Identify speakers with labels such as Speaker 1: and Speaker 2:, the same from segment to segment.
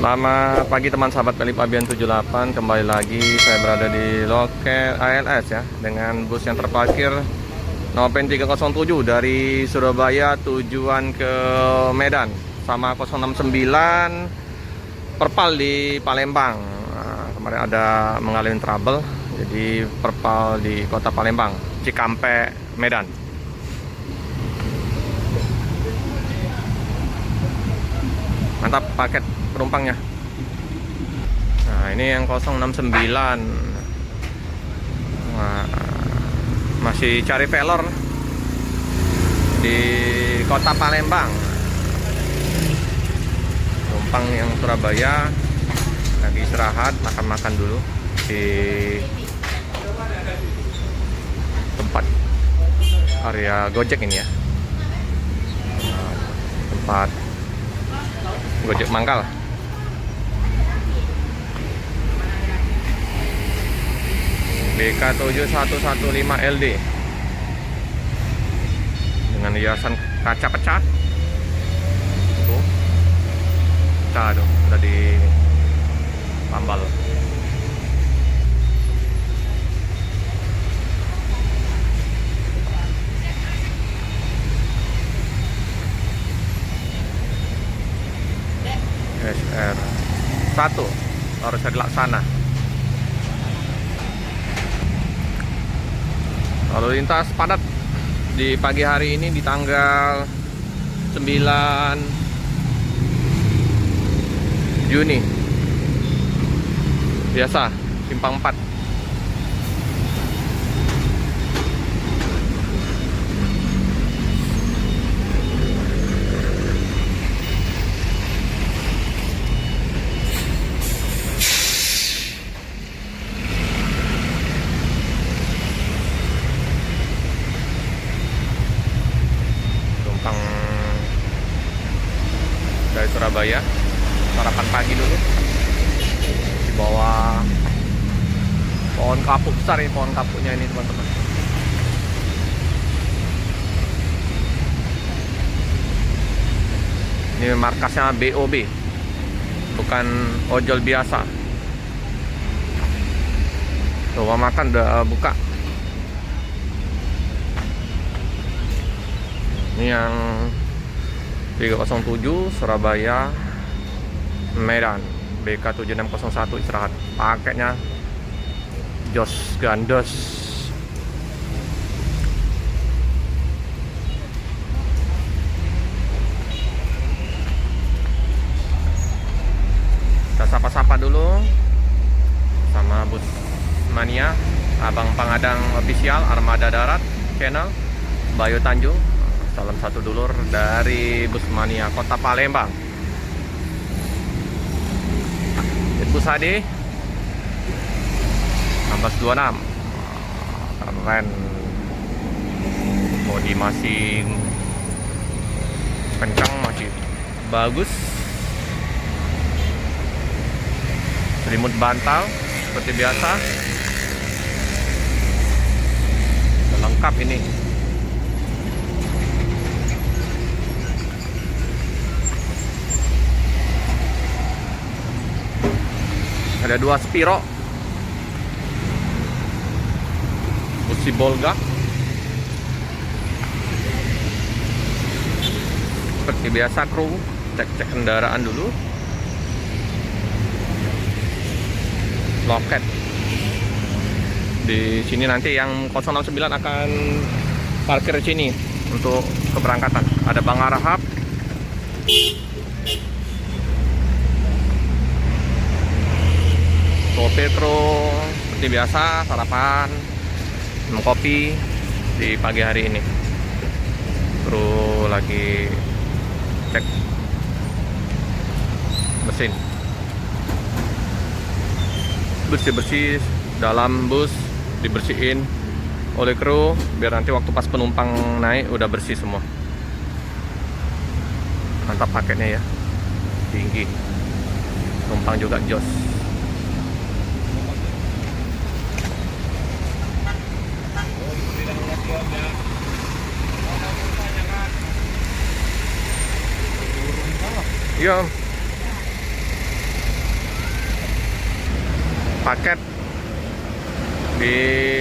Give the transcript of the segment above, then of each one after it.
Speaker 1: Selamat pagi teman sahabat Pelip Abian 78. Kembali lagi saya berada di loket ALS ya, dengan bus yang terparkir Nopen 307 dari Surabaya tujuan ke Medan, sama 069 Perpal di Palembang. Kemarin ada mengalami trouble, jadi Perpal di kota Palembang, Cikampek, Medan. Mantap paket penumpangnya. Nah, ini yang 069. Nah, masih cari velor di kota Palembang. Penumpang yang Surabaya lagi istirahat, makan-makan dulu di tempat area Gojek ini ya. Tempat Gojek Mangkal. BK7115LD dengan hiasan kaca pecah. Tuh. Pecah tuh, udah ditambal. SR1 harus ada laksana. Lalu lintas padat di pagi hari ini di tanggal 9 Juni. Biasa, simpang 4. Dari Surabaya, sarapan pagi dulu di bawah pohon kapuk besar, ini pohon kapuknya ini teman-teman. Ini markasnya BOB, bukan ojol biasa. Coba makan udah buka. Ini yang 307 Surabaya Medan, BK7601 istirahat. Paketnya jos gandos. Kita sapa-sapa dulu sama Bus Mania, Abang Pangadang Official, Armada Darat Channel, Bayu Tanjung. Salam satu dulur dari Bus Mania Kota Palembang. Bus HD 1626. Keren. Bodi masih kencang, masih bagus. Selimut bantal seperti biasa. Lengkap ini. Ada 2 Spiro, busi Bolga. Seperti biasa kru cek-cek kendaraan dulu. Loket di sini, nanti yang 069 akan parkir di sini untuk keberangkatan. Ada Bang Arahap. Petro seperti biasa sarapan, minum kopi di pagi hari ini. Terus lagi cek mesin, bersih-bersih dalam bus, dibersihin oleh kru biar nanti waktu pas penumpang naik udah bersih semua. Mantap paketnya ya, tinggi, penumpang juga jos. Iya. paket di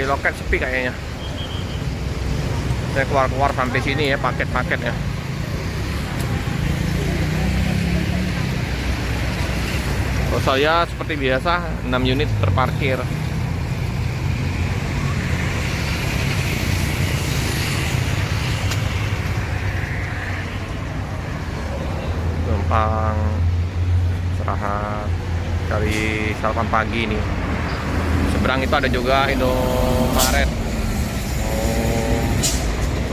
Speaker 1: loket sepi kayaknya. Saya keluar sampai sini ya, paket-paket ya. Kalau saya seperti biasa 6 unit terparkir. Gampang istirahat cari sarapan pagi nih. Seberang itu ada juga Indomaret.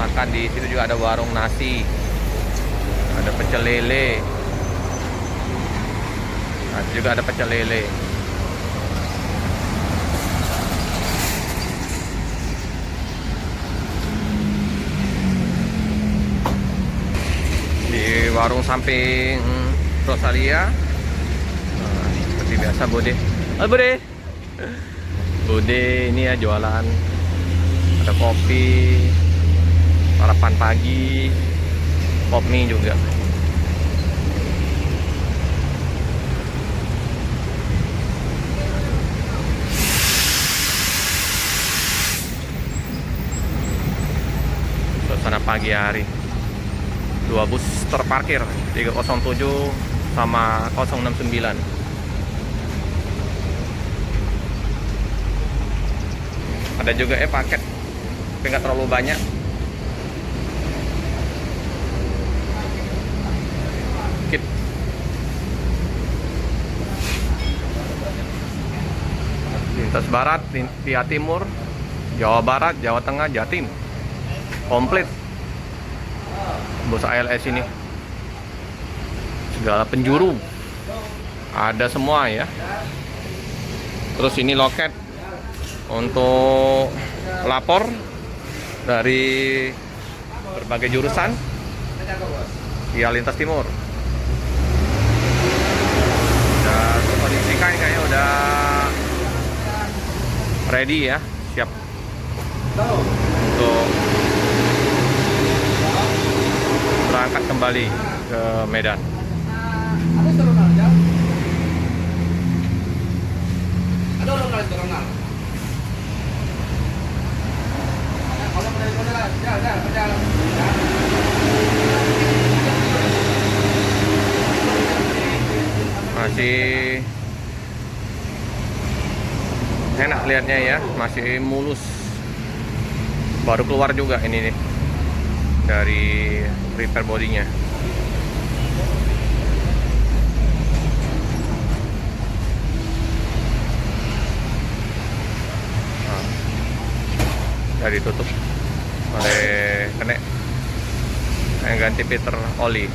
Speaker 1: Makan di situ juga ada warung nasi, ada pecel lele. Nah, juga ada pecel lele. Di warung samping Rosalia. Nah, seperti biasa Bude. Halo Bude. Bude ini ya jualan. Ada kopi, sarapan pagi, pop mie juga. Suasana pagi hari. 2 bus terparkir, 307 sama 069. Ada juga paket, tapi nggak terlalu banyak. Kit. Lintas Barat, Via Timur, Jawa Barat, Jawa Tengah, Jatim. Komplit bus ALS ini, segala penjuru ada semua ya. Terus ini loket untuk lapor dari berbagai jurusan via lintas timur. Udah terkondisikan kayaknya, udah ready ya, siap untuk berangkat kembali ke Medan. Masih enak lihatnya ya, masih mulus. Baru keluar juga ini nih dari repair bodinya. Nah, udah ditutup oleh kenek yang ganti filter oli.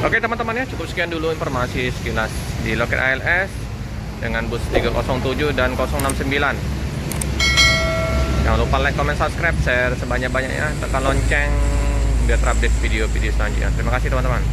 Speaker 1: Oke teman-teman ya, cukup sekian dulu informasi sekilas di loket ALS dengan bus 307 dan 069. Jangan lupa like, comment, subscribe, share sebanyak-banyaknya, tekan lonceng biar terupdate video-video selanjutnya. Terima kasih teman-teman.